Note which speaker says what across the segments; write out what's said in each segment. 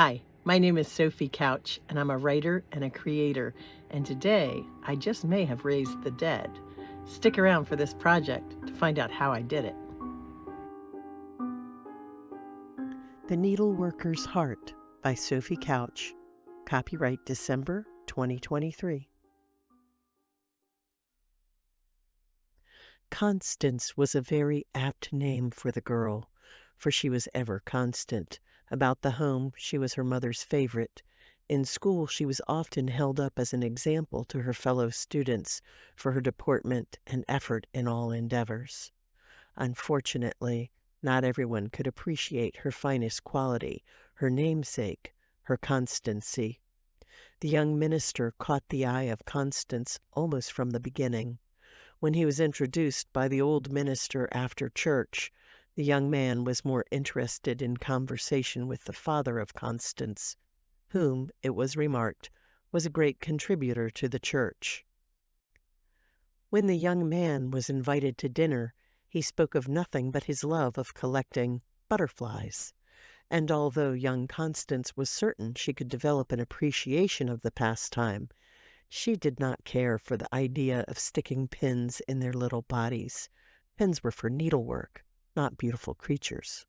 Speaker 1: Hi, my name is Sophie Couch, and I'm a writer and a creator. And today, I just may have raised the dead. Stick around for this project to find out how I did it. The Needleworker's Heart by Sophie Couch. Copyright December 2023. Constance was a very apt name for the girl, for she was ever constant. About the home, she was her mother's favorite. In school, she was often held up as an example to her fellow students for her deportment and effort in all endeavors. Unfortunately, not everyone could appreciate her finest quality, her namesake, her constancy. The young minister caught the eye of Constance almost from the beginning. When he was introduced by the old minister after church, the young man was more interested in conversation with the father of Constance, whom, it was remarked, was a great contributor to the church. When the young man was invited to dinner, he spoke of nothing but his love of collecting butterflies, and although young Constance was certain she could develop an appreciation of the pastime, she did not care for the idea of sticking pins in their little bodies. Pins were for needlework, not beautiful creatures.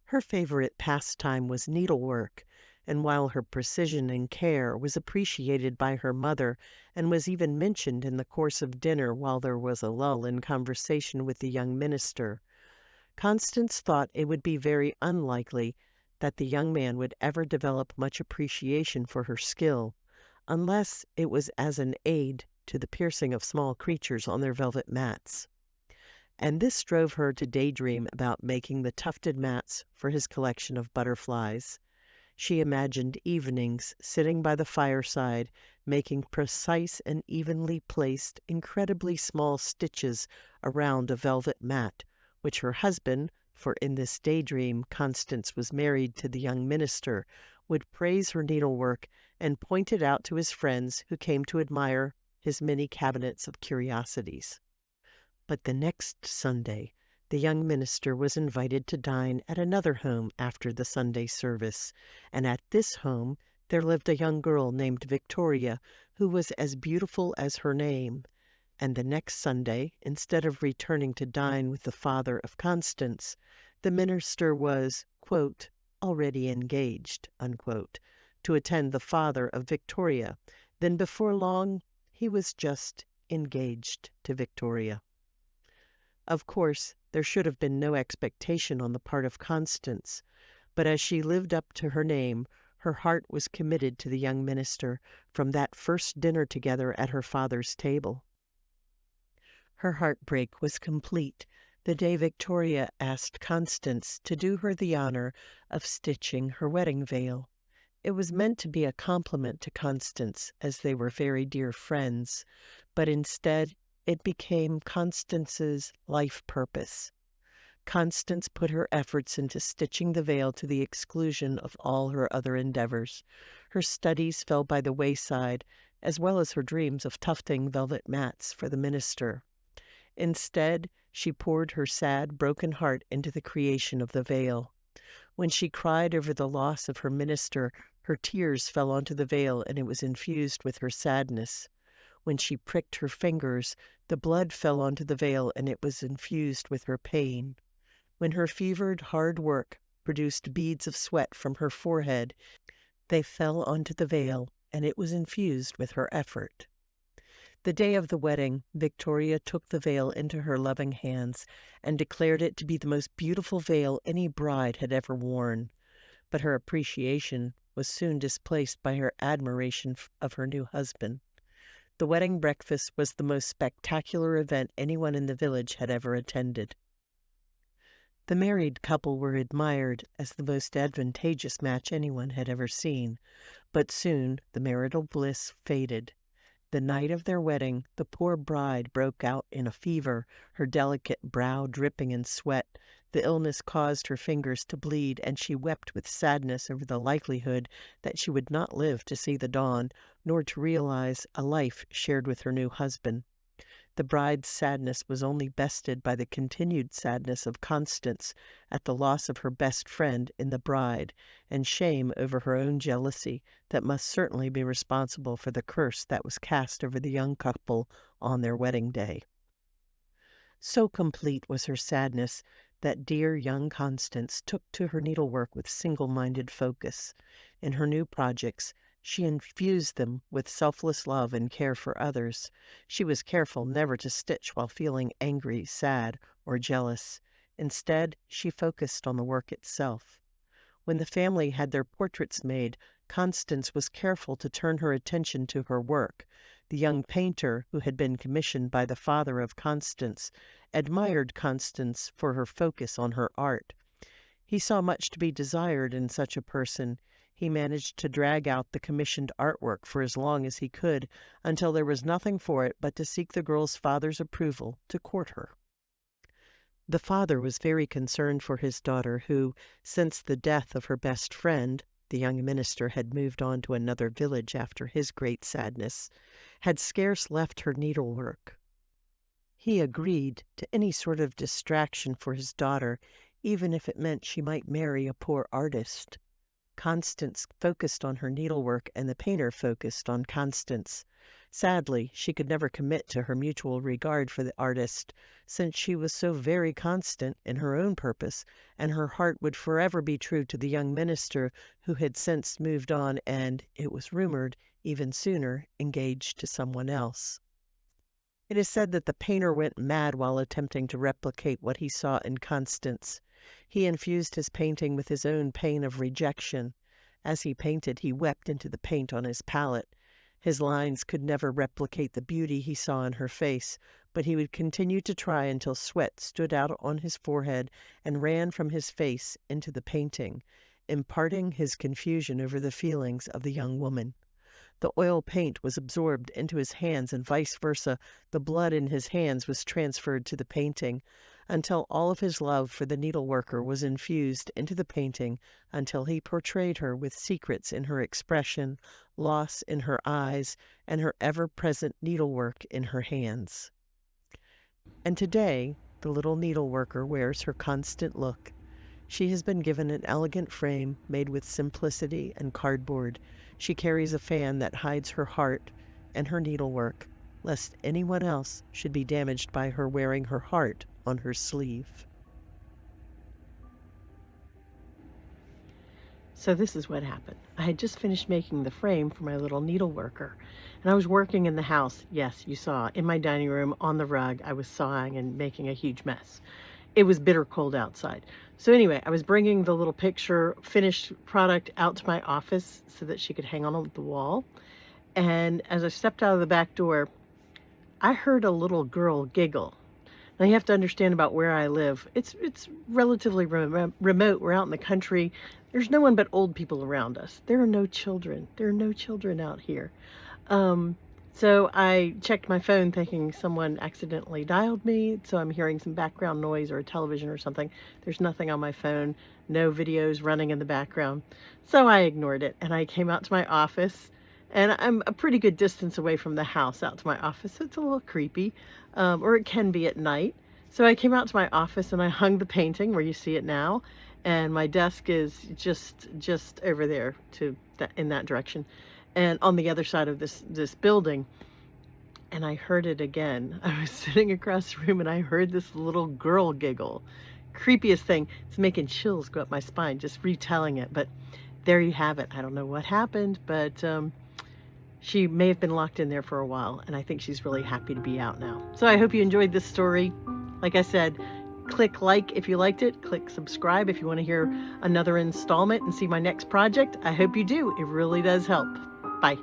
Speaker 1: Her favorite pastime was needlework, and while her precision and care was appreciated by her mother and was even mentioned in the course of dinner while there was a lull in conversation with the young minister, Constance thought it would be very unlikely that the young man would ever develop much appreciation for her skill, unless it was as an aid to the piercing of small creatures on their velvet mats. And this drove her to daydream about making the tufted mats for his collection of butterflies. She imagined evenings sitting by the fireside, making precise and evenly placed, incredibly small stitches around a velvet mat, which her husband, for in this daydream Constance was married to the young minister, would praise her needlework and point it out to his friends who came to admire his many cabinets of curiosities. But the next Sunday the young minister was invited to dine at another home after the Sunday service, and at this home there lived a young girl named Victoria, who was as beautiful as her name. And the next Sunday, instead of returning to dine with the father of Constance, the minister was, quote, already engaged, unquote, to attend the father of Victoria. Then before long he was just engaged to Victoria. Of course, there should have been no expectation on the part of Constance, but as she lived up to her name, her heart was committed to the young minister from that first dinner together at her father's table. Her heartbreak was complete the day Victoria asked Constance to do her the honor of stitching her wedding veil. It was meant to be a compliment to Constance, as they were very dear friends, but instead it became Constance's life purpose. Constance put her efforts into stitching the veil to the exclusion of all her other endeavors. Her studies fell by the wayside, as well as her dreams of tufting velvet mats for the minister. Instead, she poured her sad, broken heart into the creation of the veil. When she cried over the loss of her minister, her tears fell onto the veil and it was infused with her sadness. When she pricked her fingers, the blood fell onto the veil and it was infused with her pain. When her fevered, hard work produced beads of sweat from her forehead, they fell onto the veil and it was infused with her effort. The day of the wedding, Victoria took the veil into her loving hands and declared it to be the most beautiful veil any bride had ever worn. But her appreciation was soon displaced by her admiration of her new husband. The wedding breakfast was the most spectacular event anyone in the village had ever attended. The married couple were admired as the most advantageous match anyone had ever seen, but soon the marital bliss faded. The night of their wedding, the poor bride broke out in a fever, her delicate brow dripping in sweat. The illness caused her fingers to bleed, and she wept with sadness over the likelihood that she would not live to see the dawn, nor to realize a life shared with her new husband. The bride's sadness was only bested by the continued sadness of Constance at the loss of her best friend in the bride, and shame over her own jealousy that must certainly be responsible for the curse that was cast over the young couple on their wedding day. So complete was her sadness that dear young Constance took to her needlework with single-minded focus. In her new projects, she infused them with selfless love and care for others. She was careful never to stitch while feeling angry, sad, or jealous. Instead, she focused on the work itself. When the family had their portraits made, Constance was careful to turn her attention to her work. The young painter, who had been commissioned by the father of Constance, admired Constance for her focus on her art. He saw much to be desired in such a person. He managed to drag out the commissioned artwork for as long as he could, until there was nothing for it but to seek the girl's father's approval to court her. The father was very concerned for his daughter, who, since the death of her best friend, the young minister had moved on to another village after his great sadness, had scarce left her needlework. He agreed to any sort of distraction for his daughter, even if it meant she might marry a poor artist. Constance focused on her needlework, and the painter focused on Constance. Sadly, she could never commit to her mutual regard for the artist, since she was so very constant in her own purpose, and her heart would forever be true to the young minister who had since moved on and, it was rumored, even sooner, engaged to someone else. It is said that the painter went mad while attempting to replicate what he saw in Constance. He infused his painting with his own pain of rejection. As he painted, he wept into the paint on his palette. His lines could never replicate the beauty he saw in her face, but he would continue to try until sweat stood out on his forehead and ran from his face into the painting, imparting his confusion over the feelings of the young woman. The oil paint was absorbed into his hands, and vice versa. The blood in his hands was transferred to the painting, until all of his love for the needleworker was infused into the painting, until he portrayed her with secrets in her expression, loss in her eyes, and her ever-present needlework in her hands. And today, the little needleworker wears her constant look. She has been given an elegant frame made with simplicity and cardboard. She carries a fan that hides her heart and her needlework, lest anyone else should be damaged by her wearing her heart on her sleeve. So this is what happened. I had just finished making the frame for my little needleworker, and I was working in the house. Yes, you saw, in my dining room on the rug. I was sawing and making a huge mess. It was bitter cold outside. So anyway, I was bringing the little picture, finished product, out to my office so that she could hang on the wall. And as I stepped out of the back door, I heard a little girl giggle. Now, you have to understand about where I live. It's relatively remote. We're out in the country. There's no one but old people around us. There are no children. There are no children out here. So I checked my phone thinking someone accidentally dialed me, so I'm hearing some background noise or a television or something. There's nothing on my phone, no videos running in the background. So I ignored it, and I came out to my office, and I'm a pretty good distance away from the house out to my office, so it's a little creepy, or it can be at night. So I came out to my office, and I hung the painting where you see it now, and my desk is just over there in that direction, and on the other side of this building. And I heard it again. I was sitting across the room, and I heard this little girl giggle. Creepiest thing. It's making chills go up my spine just retelling it. But there you have it. I don't know what happened, but she may have been locked in there for a while, and I think she's really happy to be out now. So I hope you enjoyed this story. Like I said, click like if you liked it. Click subscribe if you want to hear another installment and see my next project. I hope you do. It really does help. Bye.